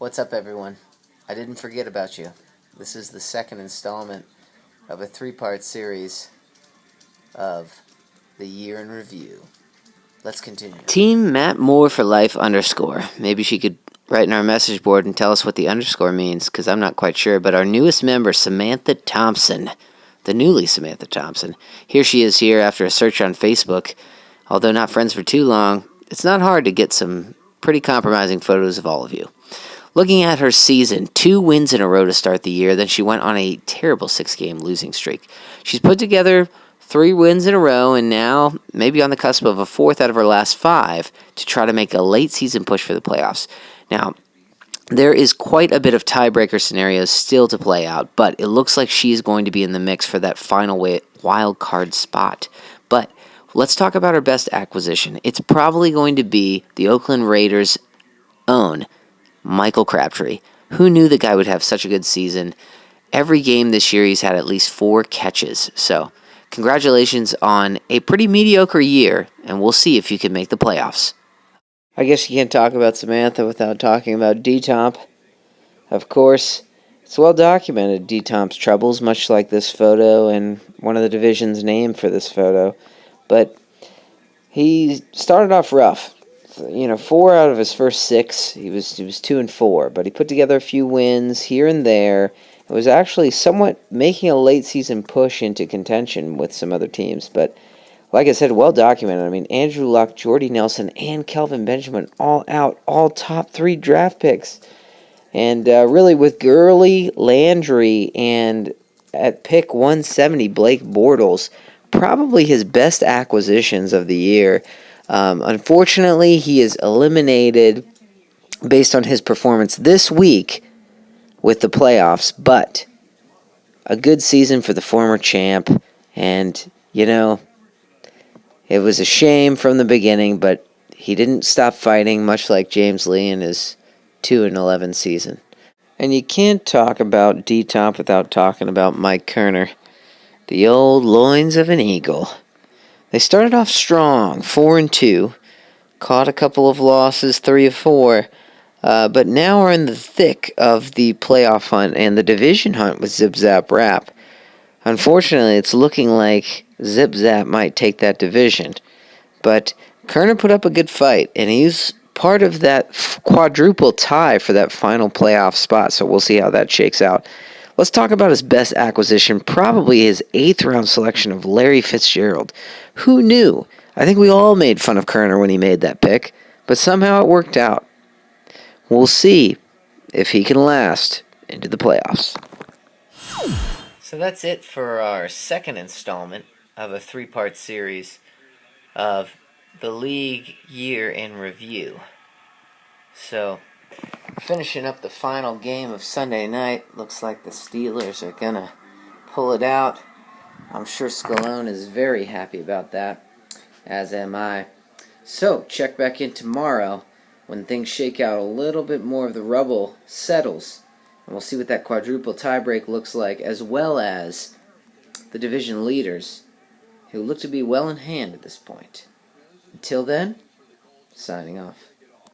What's up, everyone? I didn't forget about you. This is the second installment of a three-part series of the year in review. Let's continue. Team Matt Moore for life _ Maybe she could write in our message board and tell us what the underscore means, because I'm not quite sure. But our newest member, Samantha Thompson, the newly Samantha Thompson. Here she is here after a search on Facebook. Although not friends for too long, it's not hard to get some pretty compromising photos of all of you. Looking at her season, 2 wins in a row to start the year, then she went on a terrible 6-game losing streak. She's put together 3 wins in a row, and now maybe on the cusp of a 4th out of her last 5 to try to make a late season push for the playoffs. Now, there is quite a bit of tiebreaker scenarios still to play out, but it looks like she's going to be in the mix for that final wild card spot. But let's talk about her best acquisition. It's probably going to be the Oakland Raiders' own Michael Crabtree. Who knew the guy would have such a good season? Every game this year he's had at least 4 catches. So, congratulations on a pretty mediocre year, and we'll see if you can make the playoffs. I guess you can't talk about Samantha without talking about D-Tomp. Of course, it's well documented, D-Tomp's troubles, much like this photo and one of the division's name for this photo. But he started off rough. 4 out of his first 6, he was 2-4, but he put together a few wins here and there. It was actually somewhat making a late season push into contention with some other teams, but like I said, well documented. I mean, Andrew Luck, Jordy Nelson, and Kelvin Benjamin all out, all top 3 draft picks. And really with Gurley, Landry, and at pick 170, Blake Bortles, probably his best acquisitions of the year. Unfortunately, he is eliminated based on his performance this week with the playoffs, but a good season for the former champ, and, it was a shame from the beginning, but he didn't stop fighting, much like James Lee in his 2-11 season. And you can't talk about D-Tomp without talking about Mike Kerner, the old loins of an eagle. They started off strong, 4-2, caught a couple of losses, 3 of 4, but now are in the thick of the playoff hunt and the division hunt with Zip Zap Rap. Unfortunately, it's looking like Zip Zap might take that division, but Kerner put up a good fight, and he's part of that quadruple tie for that final playoff spot, so we'll see how that shakes out. Let's talk about his best acquisition, probably his 8th round selection of Larry Fitzgerald. Who knew? I think we all made fun of Kerner when he made that pick, but somehow it worked out. We'll see if he can last into the playoffs. So that's it for our second installment of a 3-part series of the league year in review. So, finishing up the final game of Sunday night, looks like the Steelers are going to pull it out. I'm sure Scalone is very happy about that, as am I. So, check back in tomorrow when things shake out a little bit more of the rubble settles. And we'll see what that quadruple tiebreak looks like, as well as the division leaders, who look to be well in hand at this point. Until then, signing off.